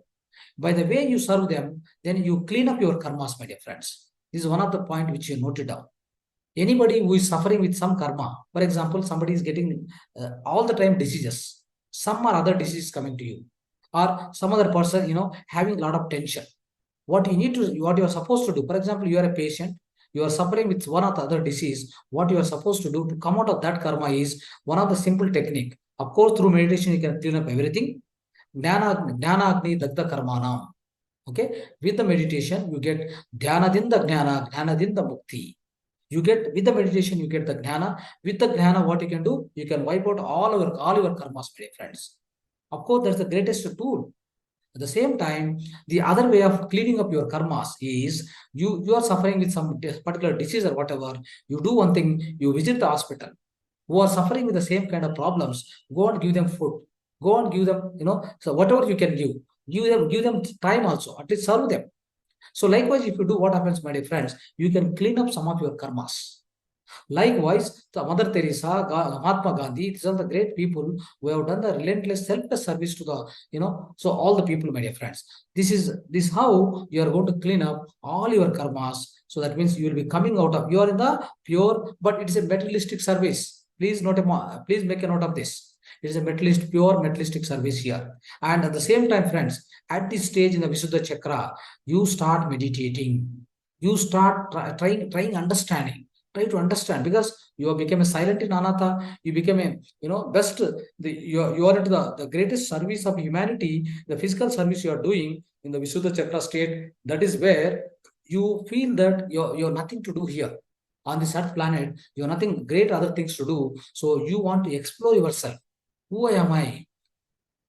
Speaker 1: By the way you serve them, then you clean up your karmas, my dear friends. This is one of the point which you noted down. Anybody who is suffering with some karma, for example, somebody is getting all the time diseases, some or other disease coming to you, or some other person, having a lot of tension. What you are supposed to do, for example, you are a patient, you are suffering with one or the other disease. What you are supposed to do to come out of that karma is one of the simple technique. Of course, through meditation, you can clean up everything. Dhyana Agni Dagda Karmanam. Okay, with the meditation, you get Dhyana Dinda Jnana, Jnana Dinda Mukti. You get, with the meditation, you get the Dhyana. With the Dhyana, what you can do, you can wipe out all your karmas, my friends. Of course, that's the greatest tool. At the same time, the other way of cleaning up your karmas is you are suffering with some particular disease or whatever. You do one thing, you visit the hospital. Who are suffering with the same kind of problems, go and give them food. Go and give them, so whatever you can give them time also, at least serve them. So likewise, if you do, what happens, my dear friends, you can clean up some of your karmas. Likewise, the Mother Teresa, Mahatma Gandhi, these are the great people who have done the relentless, selfless service to the, so all the people, my dear friends. This is how you are going to clean up all your karmas. So that means you will be coming out of, you are in the pure, but it is a materialistic service. Please make a note of this. It is a pure materialistic service here. And at the same time, friends, at this stage in the Visuddha Chakra, you start meditating. You start trying understanding. Try to understand, because you have become a silent in anatha. You become a best. You are into the greatest service of humanity. The physical service you are doing in the Visuddha Chakra state. That is where you feel that you're nothing to do here on this earth planet. You have nothing great other things to do. So you want to explore yourself. Who am I?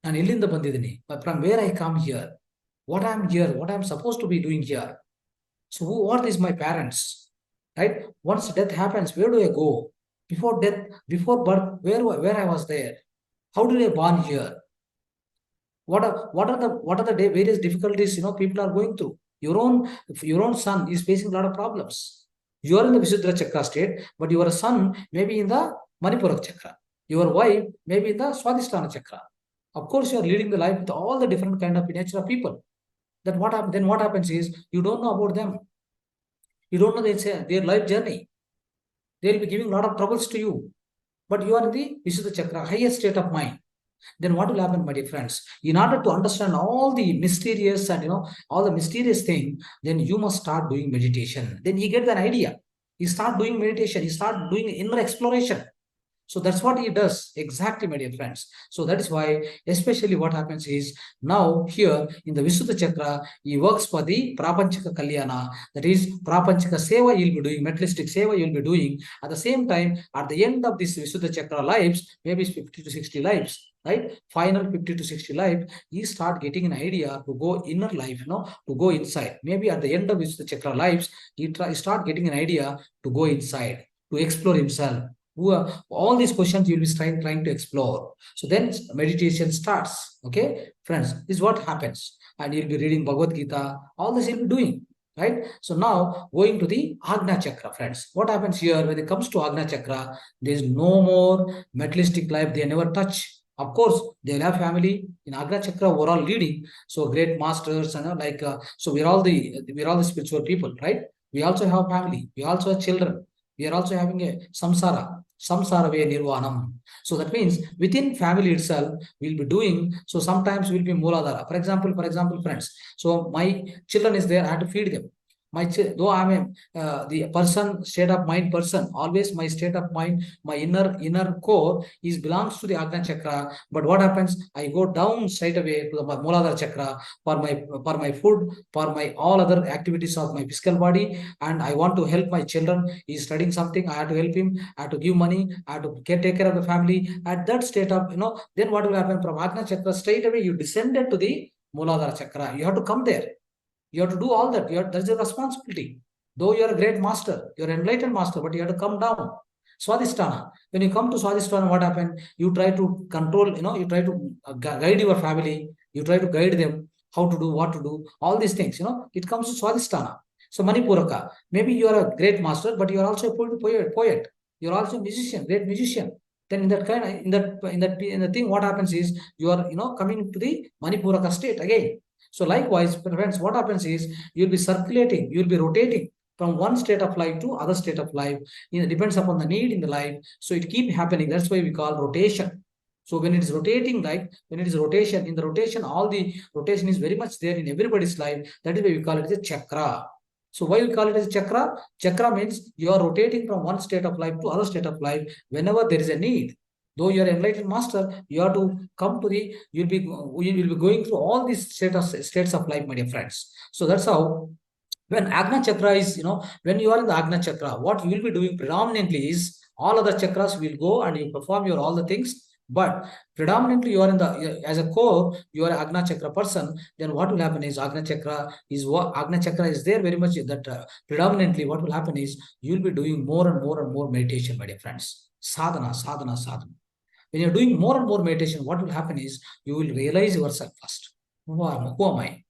Speaker 1: And illinda bandidini. From where I come here, what I'm here, what I'm supposed to be doing here. So who are these my parents? Right? Once death happens, where do I go? Before death, before birth, where I was there? How did I born here? What are the various difficulties people are going through? Your own son is facing a lot of problems. You are in the Visuddha Chakra state, but your son may be in the Manipura Chakra. Your wife may be in the Swadhisthana Chakra. Of course, you are leading the life with all the different kind of nature of people. Then what happens is you don't know about them. You don't know their life journey. They'll be giving a lot of troubles to you. But you are in the Visuddha Chakra, highest state of mind. Then what will happen, my dear friends? In order to understand all the mysterious and all the mysterious thing, then you must start doing meditation. Then you get an idea. You start doing meditation. You start doing inner exploration. So that's what he does exactly, my dear friends. So that is why, especially what happens is, now here in the Visuddha Chakra, he works for the Prapanchika Kalyana. That is, Prapanchika Seva you'll be doing, materialistic Seva you'll be doing. At the same time, at the end of this Visuddha Chakra lives, maybe 50 to 60 lives, right? Final 50 to 60 life, you start getting an idea to go inner life, to go inside. Maybe at the end of Visuddha Chakra lives, you start getting an idea to go inside, to explore himself. All these questions you'll be trying to explore. So then meditation starts. Okay, friends, this is what happens. And you'll be reading Bhagavad Gita. All this you'll be doing. Right? So now going to the Agna Chakra, friends. What happens here when it comes to Agna Chakra? There is no more materialistic life they never touch. Of course, they'll have family. In Agna Chakra, we're all leading. So great masters, so we're all the spiritual people, right? We also have family. We also have children. We are also having a samsara ve nirvanam. So that means within family itself, we'll be doing, so sometimes we'll be Mooladhara. For example, friends, so my children is there, I have to feed them. Though I'm the state of mind person, always my state of mind, my inner core is belongs to the Agna Chakra. But what happens? I go down straight away to the Mooladhara Chakra for my food, for my all other activities of my physical body, and I want to help my children. He's studying something, I have to help him, I have to give money, I have to take care of the family. At that state of, then what will happen? From Agna Chakra, straight away you descended to the Mooladhara Chakra. You have to come there. You have to do all that. That's a responsibility. Though you're a great master, you're an enlightened master, but you have to come down. Swadhisthana. When you come to Swadhisthana, what happens? You try to control, you try to guide your family. You try to guide them how to do, what to do, all these things, it comes to Swadhisthana. So Manipuraka, maybe you are a great master, but you are also a poet. You're also a musician, great musician. Then in the thing, what happens is you are, coming to the Manipuraka state again. So likewise, friends, what happens is you'll be circulating, you'll be rotating from one state of life to other state of life. It depends upon the need in the life. So it keeps happening. That's why we call rotation. So when it is rotating, when it is rotation, in the rotation, all the rotation is very much there in everybody's life. That is why we call it as a chakra. So why we call it as a chakra? Chakra means you are rotating from one state of life to other state of life whenever there is a need. Though you are enlightened master, you have to come to you'll be going through all these states of life, my dear friends. So that's how, when Agna Chakra is, when you are in the Agna Chakra, what you will be doing predominantly is all other chakras will go and you perform your all the things. But predominantly you are in as a core, you are an Agna Chakra person. Then what will happen is Agna Chakra is there very much that predominantly what will happen is you will be doing more and more meditation, my dear friends. Sadhana. When you're doing more and more meditation, what will happen is you will realize yourself first. Who am I?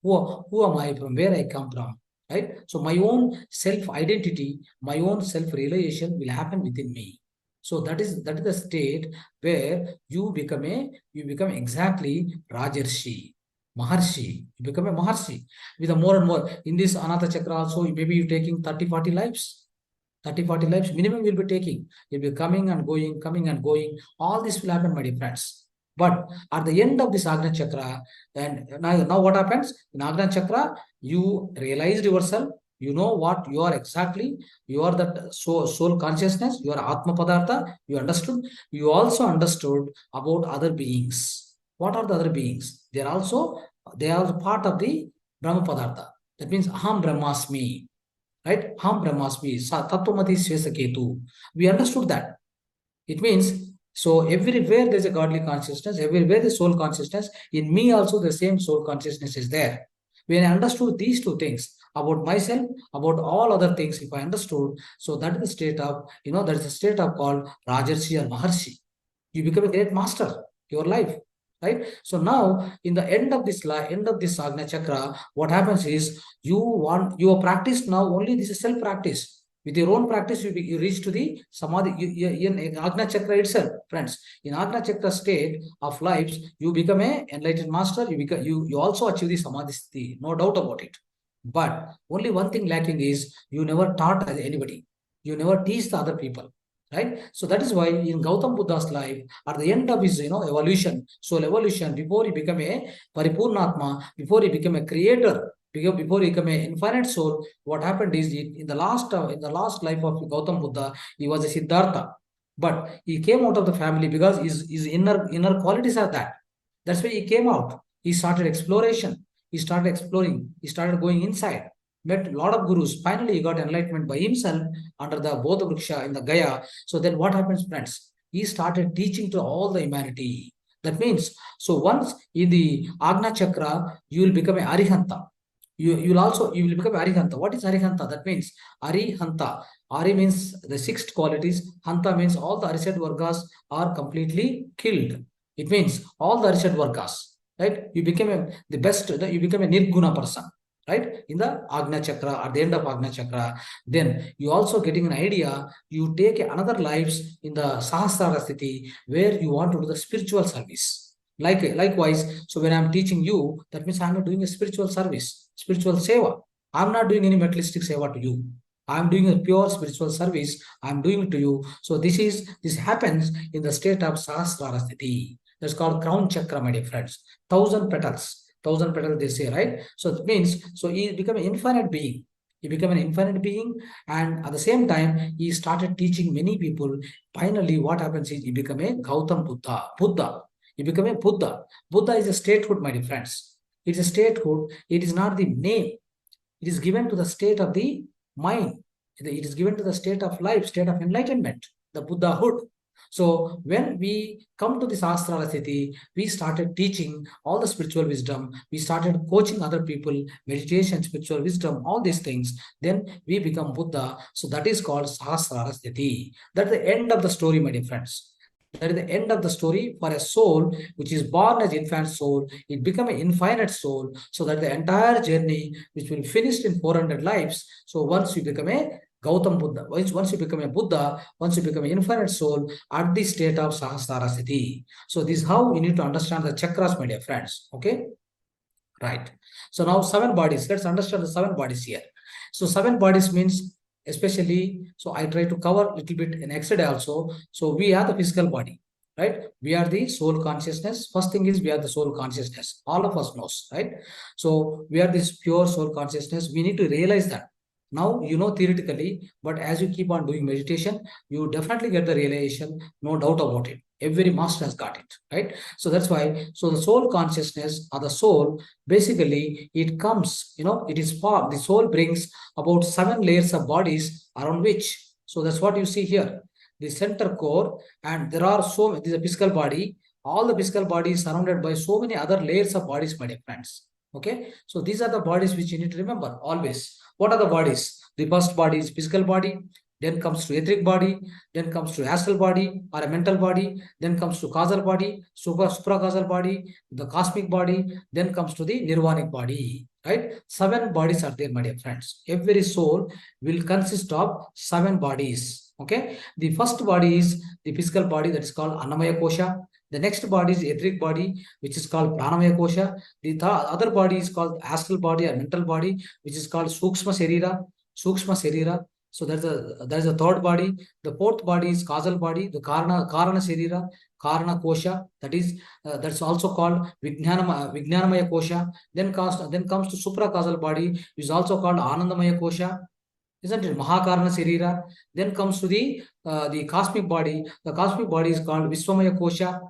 Speaker 1: Who am I? From where I come from? right? So my own self-identity, my own self-realization will happen within me. So that is the state where you become exactly Rajarshi, Maharshi. You become a Maharshi with a more and more. In this Anatha Chakra also, maybe you're taking 30, 40 lives. 30, 40 lives minimum you'll be taking. You'll be coming and going, coming and going. All this will happen, my dear friends. But at the end of this Agna Chakra, and now what happens? In Agna Chakra, you realized yourself, you know what you are exactly, you are that soul consciousness, you are Atma Padartha, you understood. You also understood about other beings. What are the other beings? They are part of the Brahma Padartha. That means Aham Brahmasmi, right? Ham Brahmasmi, Tattvamati Svesaketu. We understood that. It means, so everywhere there's a godly consciousness, everywhere the soul consciousness, in me also the same soul consciousness is there. When I understood these two things about myself, about all other things, if I understood, so that is the state of, that is the state of called Rajarshi or Maharshi. You become a great master, your life. Right? So now, in the end of this Agna Chakra, what happens is you practice now only this is self-practice. With your own practice, you reach to the Samadhi in Agna Chakra itself, friends. In Agna Chakra state of lives, you become a enlightened master, you also achieve the Samadhi sthiti, no doubt about it. But only one thing lacking is you never taught anybody. You never teach the other people. Right? So that is why in Gautam Buddha's life, at the end of his evolution, soul evolution, before he became a Paripurnatma, before he became a creator, before he became an infinite soul, what happened is in the last life of Gautam Buddha, he was a Siddhartha. But he came out of the family because his inner qualities are that. That's why he came out. He started exploration. He started exploring. He started going inside. Met a lot of gurus. Finally, he got enlightenment by himself under the Bodha Vriksha in the Gaya. So then what happens, friends? He started teaching to all the humanity. That means, so once in the Agna Chakra, you will become a Arihanta. You will become Arihanta. What is Arihanta? That means Arihanta. Ari means the sixth qualities. Hanta means all the Arishat Vargas are completely killed. It means all the Arishat Vargas. Right? You become the best, you become a Nirguna person. Right? In the Agna Chakra, at the end of Agna Chakra, then you also getting an idea, you take another lives in the Sahasrara Sthiti where you want to do the spiritual service. Likewise, so when I'm teaching you, that means I'm doing a spiritual service, spiritual seva. I'm not doing any materialistic seva to you. I'm doing a pure spiritual service. I'm doing it to you. So this happens in the state of Sahasrara Sthiti. That's called crown chakra, my dear friends. 1,000 petals. 1,000 petals, they say, right? So it means, so he became an infinite being. He became an infinite being, and at the same time, he started teaching many people. Finally, what happens is he became a Gautam Buddha. He became a Buddha. Buddha is a statehood, my dear friends. It's a statehood. It is not the name. It is given to the state of the mind. It is given to the state of life, state of enlightenment, the Buddhahood. So when we come to this Astrala Sthiti, we started teaching all the spiritual wisdom. We started coaching other people, meditation, spiritual wisdom, all these things. Then we become Buddha. So that is called Sahasrara Sthiti. That's the end of the story, my dear friends. That is the end of the story for a soul which is born as infant soul. It become an infinite soul. So that the entire journey, which will finish in 400 lives. So once you become a Gautam Buddha, once you become a Buddha, once you become an infinite soul at the state of Sahasrara Sthiti. So this is how you need to understand the chakras, my dear friends. Okay? Right. So now 7 bodies. Let's understand the 7 bodies here. So 7 bodies means especially, so I try to cover a little bit in yesterday also. So we are the physical body, right? We are the soul consciousness. First thing is we are the soul consciousness. All of us knows, right? So we are this pure soul consciousness. We need to realize that. Now, you know theoretically, but as you keep on doing meditation, you definitely get the realization, no doubt about it. Every master has got it, right? So that's why, so the soul consciousness or the soul, basically, it comes, it is formed. The soul brings about 7 layers of bodies around which, so that's what you see here, the center core, and there are this is a physical body. All the physical body is surrounded by so many other layers of bodies, my dear friends. Okay, so these are the bodies which you need to remember always. What are the bodies? The first body is physical body. then comes to etheric body, then comes to astral body or a mental body, then comes to causal body, supracausal body, the cosmic body, then comes to the nirvanic body, right? 7 bodies are there, my dear friends. Every soul will consist of 7 bodies. Okay, the first body is the physical body, that is called Annamaya Kosha. The next body is etheric body, which is called Pranamaya Kosha. The other body is called astral body or mental body, which is called Sukshma Sharira. Sukshma Sharira. So there's a third body. The fourth body is causal body, the Karana Sharira, Karana Kosha. That's also called Vijnanamaya Kosha. Then comes to supracausal body, which is also called Anandamaya Kosha. Isn't it? Mahakarana Sharira. Then comes to the cosmic body. The cosmic body is called Viswamaya Kosha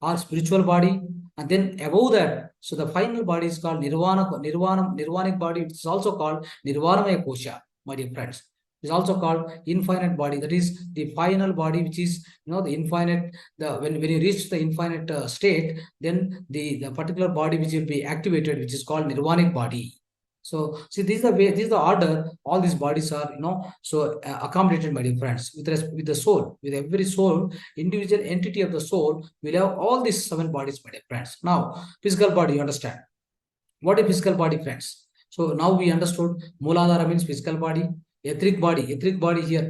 Speaker 1: or spiritual body. And then above that, so the final body is called Nirvanic body. It's also called Nirvanamaya Kosha, my dear friends. It's also called infinite body. That is the final body, which is the infinite. When you reach the infinite state, then the particular body which will be activated, which is called Nirvanic body. So see, this is the order. All these bodies are accommodated, my dear friends, with the soul. With every soul, individual entity of the soul will have all these 7 bodies, my dear friends. Now, physical body, you understand what is physical body, friends? So now we understood Mooladhara means physical body. Etheric body here,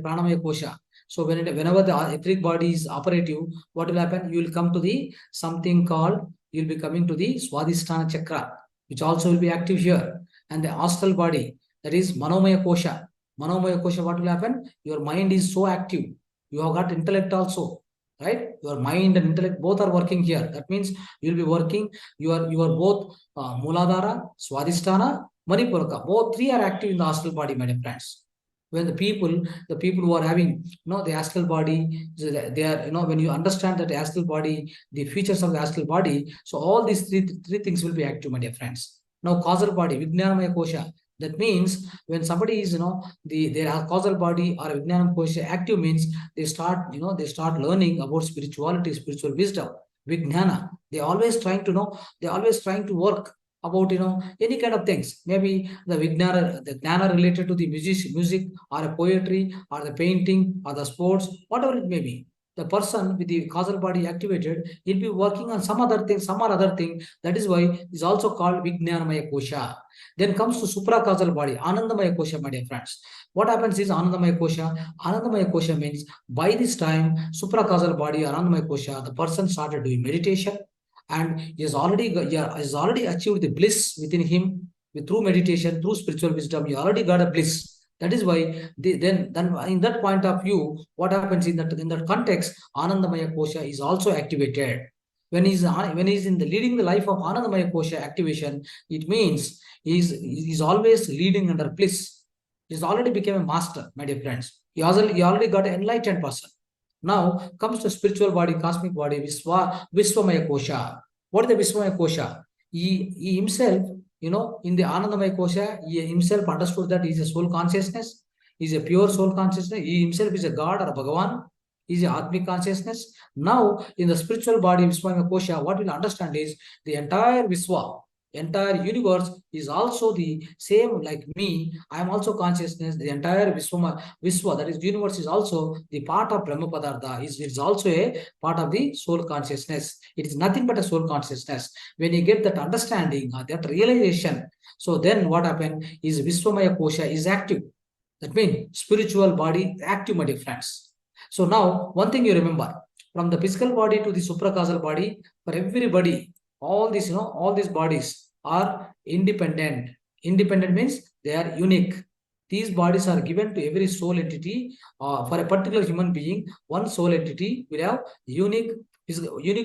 Speaker 1: Pranamaya Kosha. So whenever the etheric body is operative, what will happen? You will come to the something called, you will be coming to the Swadhisthana chakra, which also will be active here. And the astral body, that is Manomaya Kosha. Manomaya Kosha, what will happen? Your mind is so active. You have got intellect also, right? Your mind and intellect both are working here. That means you will be working. You are both Mooladhara, Swadhisthana, Manipuraka. Both 3 are active in the astral body, my dear friends. When the people who are having the astral body, they are when you understand that the astral body, the features of the astral body, so all these three things will be active, my dear friends. Now causal body, Vijnanamaya Kosha. That means when somebody is their causal body or Vijnanamaya Kosha active, means they start learning about spirituality, spiritual wisdom, Vijnana. They always trying to work about any kind of things. Maybe the Jnana related to the music or a poetry or the painting or the sports, whatever it may be. The person with the causal body activated, he'll be working on some other thing. That is why it's also called Vijnanamaya Kosha. Then comes to supracausal body, Anandamaya Kosha, my dear friends. What happens is Anandamaya Kosha. Anandamaya Kosha means by this time, supracausal body or Anandamaya Kosha, the person started doing meditation, and he has already achieved the bliss within him through meditation, through spiritual wisdom. He already got a bliss. That is why then in that point of view, what happens in that context, Anandamaya Kosha is also activated. When he's in the leading the life of Anandamaya Kosha activation, it means he's always leading under bliss. He's already become a master, my dear friends. He already got an enlightened person. Now comes to spiritual body, cosmic body, Viswamaya Kosha. What is the Viswamaya Kosha? He himself, in the Anandamaya Kosha, he himself understood that he is a soul consciousness. He is a pure soul consciousness. He himself is a God or a Bhagavan. He is a Atmic consciousness. Now, in the spiritual body, Viswamaya Kosha, what we'll understand is the entire Viswa, entire universe is also the same like me. I am also consciousness. The entire Viswa, that is universe, is also the part of Brahma Padartha. It's also a part of the soul consciousness. It is nothing but a soul consciousness. When you get that understanding, that realization, so then what happened is Viswamaya Kosha is active. That means spiritual body active, my dear friends. So now one thing you remember, from the physical body to the supracausal body, for everybody, all these bodies are independent. Independent means they are unique. These bodies are given to every soul entity. For a particular human being, one soul entity will have unique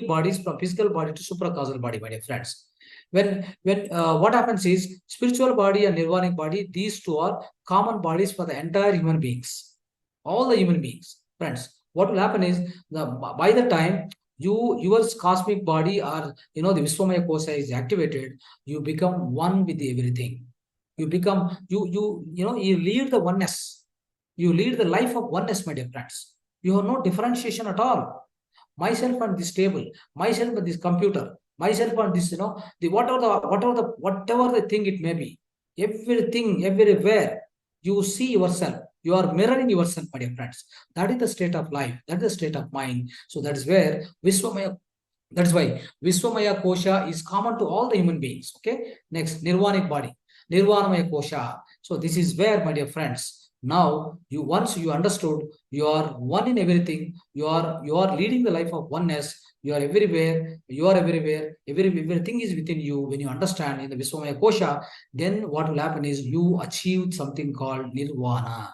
Speaker 1: bodies from physical body to supracausal body, my dear friends. When what happens is spiritual body and nirvanic body, these two are common bodies for the entire human beings, all the human beings, friends. What will happen is by the time your cosmic body or the Viswamaya Kosha is activated, you become one with everything. You become you lead the oneness. You lead the life of oneness, my dear friends. You have no differentiation at all. Myself and this table, myself and this computer, myself and this the whatever the thing it may be, everything, everywhere, you see yourself. You are mirroring yourself, my dear friends. That is the state of life. That is the state of mind. So that is where Vishwamaya. That's why Vishwamaya Kosha is common to all the human beings. Okay. Next, Nirvanic body. Nirvanamaya Kosha. So this is where, my dear friends, now once you understood, you are one in everything. You are leading the life of oneness. You are everywhere. You are everywhere. Everything is within you. When you understand in the Vishwamaya Kosha, then what will happen is you achieve something called Nirvana.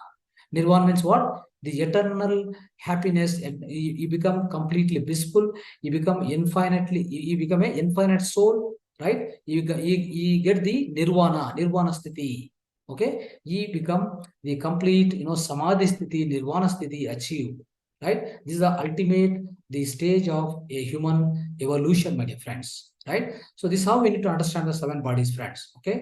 Speaker 1: Nirvana means what? The eternal happiness, and you become completely blissful. You become infinitely. You become an infinite soul, right? You get the nirvana sthiti. Okay, you become the complete, samadhi sthiti, nirvana sthiti achieved. Right? This is the ultimate, the stage of a human evolution, my dear friends. Right? So this is how we need to understand the seven bodies, friends. Okay.